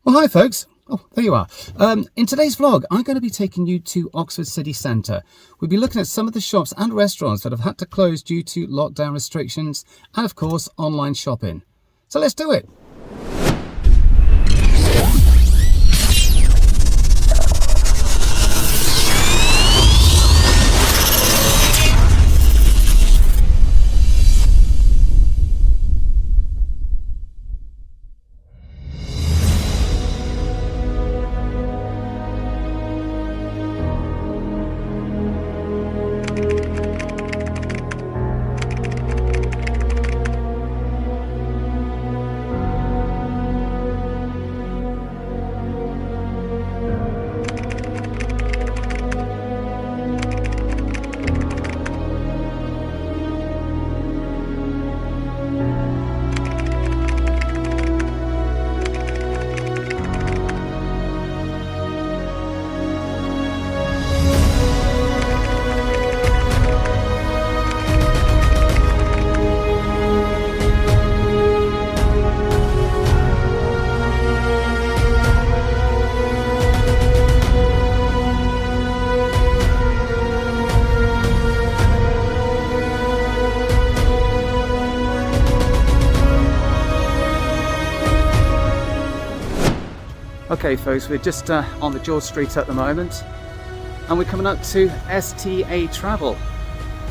Well, hi folks. Oh, there you are. In today's vlog, I'm going to be taking you to Oxford city centre. We'll be looking at some of the shops and restaurants that have had to close due to lockdown restrictions and, of course, online shopping. So let's do it. Okay folks, we're just on the George Street at the moment and we're coming up to STA Travel,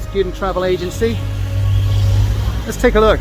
student travel agency. Let's take a look.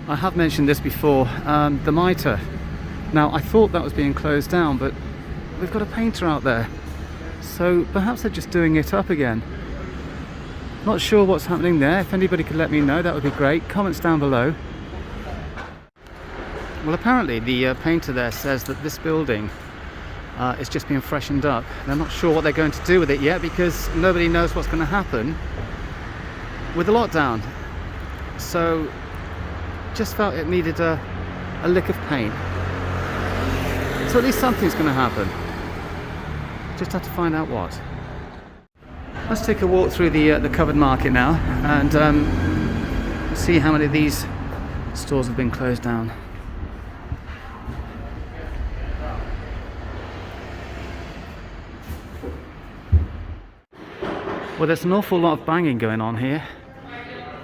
I have mentioned this before, the Mitre. Now I thought that was being closed down, but we've got a painter out there, so perhaps they're just doing it up again. Not sure what's happening there. If anybody could let me know, that would be great. Comments down below. Well, apparently the painter there says that this building is just being freshened up. They're not sure what they're going to do with it yet because nobody knows what's going to happen with the lockdown. So just felt it needed a lick of paint. So at least something's going to happen. Just have to find out what. Let's take a walk through the covered market now and see how many of these stores have been closed down. Well, there's an awful lot of banging going on here.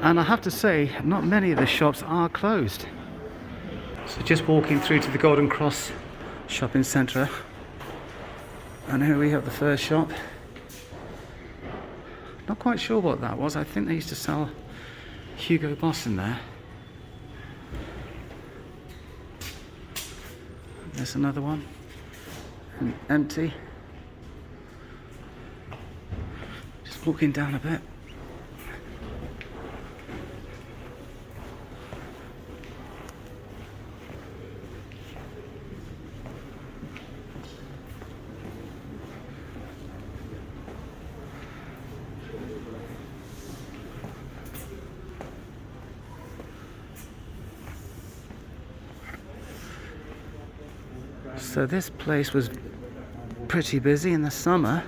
And I have to say, not many of the shops are closed. So just walking through to the Golden Cross Shopping Centre. And here we have the first shop. Not quite sure what that was. I think they used to sell Hugo Boss in there. There's another one. And empty. Just walking down a bit. So this place was pretty busy in the summer.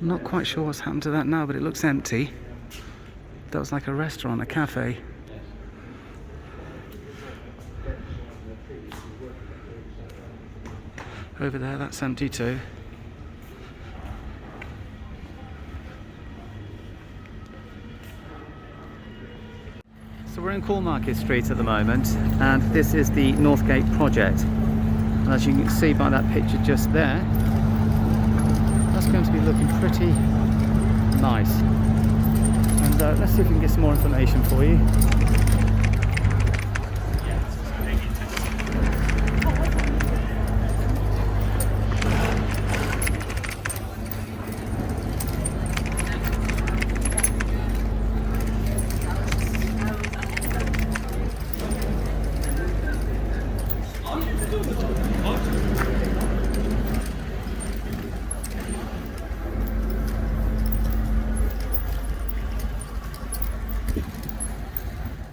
I'm not quite sure what's happened to that now, but it looks empty. That was like a restaurant, a cafe. Over there, that's empty too. So we're in Cornmarket Street at the moment, and this is the Northgate project. As you can see by that picture just there, that's going to be looking pretty nice. And let's see if we can get some more information for you.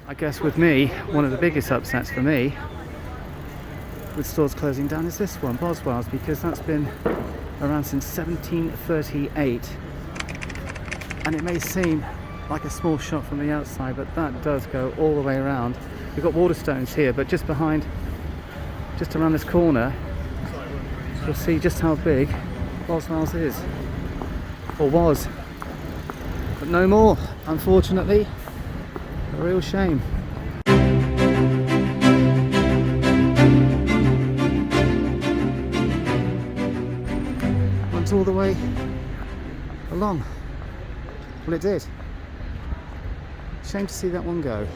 I guess with me, one of the biggest upsets for me with stores closing down is this one, Boswells, because that's been around since 1738, and it may seem like a small shop from the outside, but that does go all the way around. We've got Waterstones here, but just behind, just around this corner, you'll see just how big Boswells is, or was, but no more, unfortunately. A real shame. Runs all the way along. Well, it did. Shame to see that one go.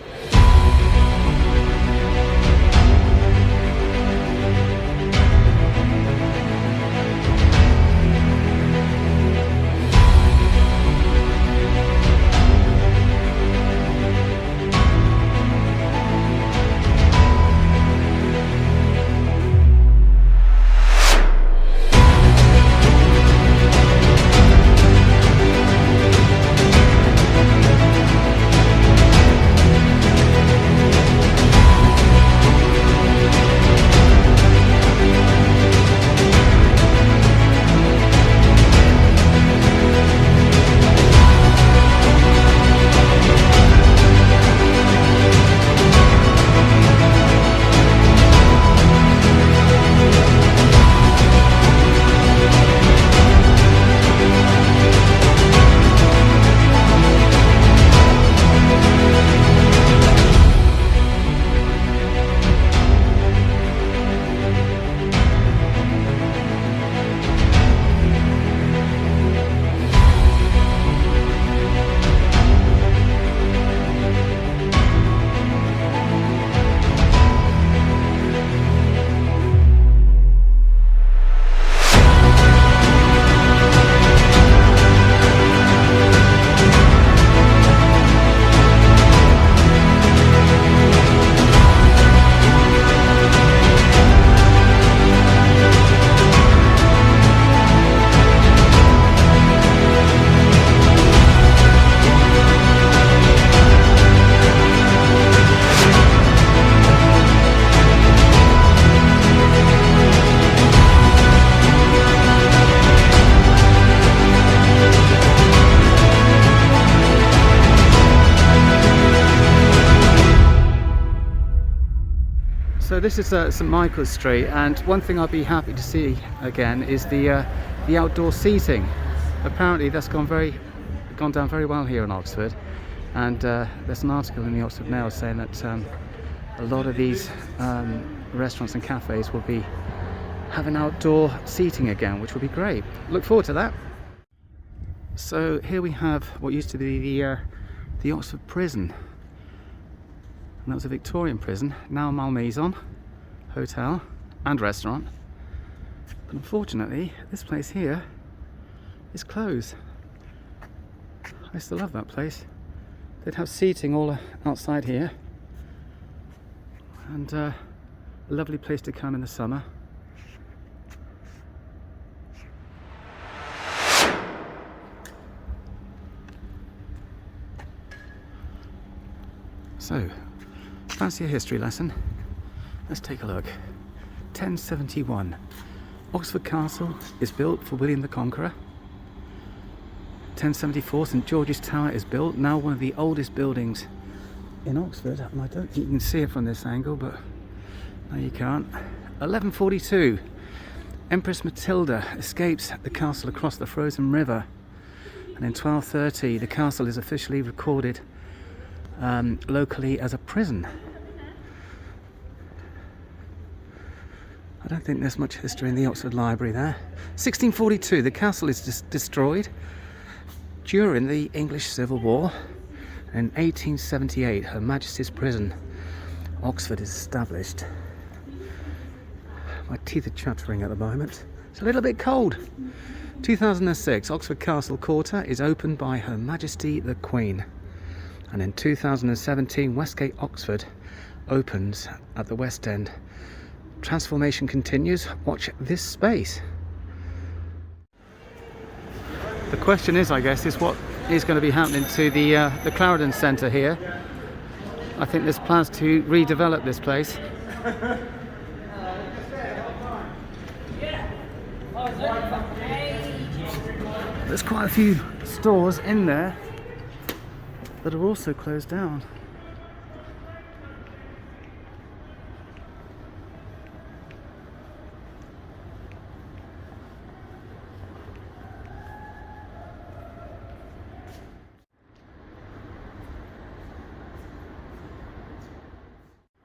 So this is St Michael's Street, and one thing I'd be happy to see again is the outdoor seating. Apparently that's gone down very well here in Oxford, and there's an article in the Oxford Mail saying that a lot of these restaurants and cafes will be having outdoor seating again, which will be great. Look forward to that. So here we have what used to be the Oxford Prison. And that was a Victorian prison, now a Malmaison hotel and restaurant. But unfortunately, this place here is closed. I used to love that place. They'd have seating all outside here, and a lovely place to come in the summer. So, fancy a history lesson? Let's take a look. 1071. Oxford Castle is built for William the Conqueror. 1074, St George's Tower is built, now one of the oldest buildings in Oxford, and I don't think you can see it from this angle, but no, you can't. 1142, Empress Matilda escapes the castle across the frozen river, and in 1230 the castle is officially recorded locally as a prison. I don't think there's much history in the Oxford Library there. 1642, the castle is destroyed during the English Civil War. In 1878, Her Majesty's Prison, Oxford, is established. My teeth are chattering at the moment. It's a little bit cold. 2006, Oxford Castle Quarter is opened by Her Majesty the Queen. And in 2017, Westgate Oxford opens at the West End. Transformation continues. Watch this space. The question is, I guess, is what is going to be happening to the Clarendon Centre here. I think there's plans to redevelop this place. There's quite a few stores in there that are also closed down.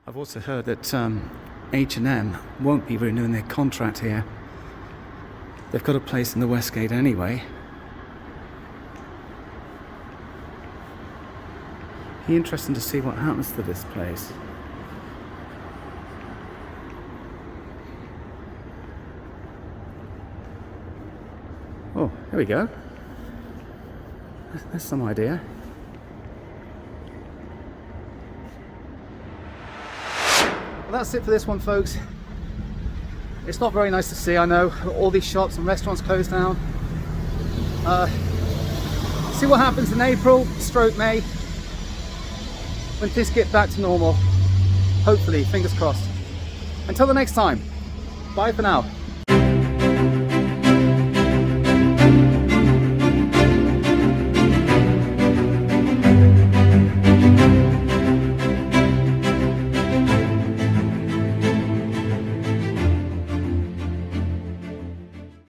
I've also heard that H&M won't be renewing their contract here. They've got a place in the Westgate anyway. Be interesting to see what happens to this place. Oh, here we go. There's some idea. Well, that's it for this one, folks. It's not very nice to see, I know, all these shops and restaurants closed down. See what happens in April, May, when things get back to normal. Hopefully, fingers crossed. Until the next time, bye for now.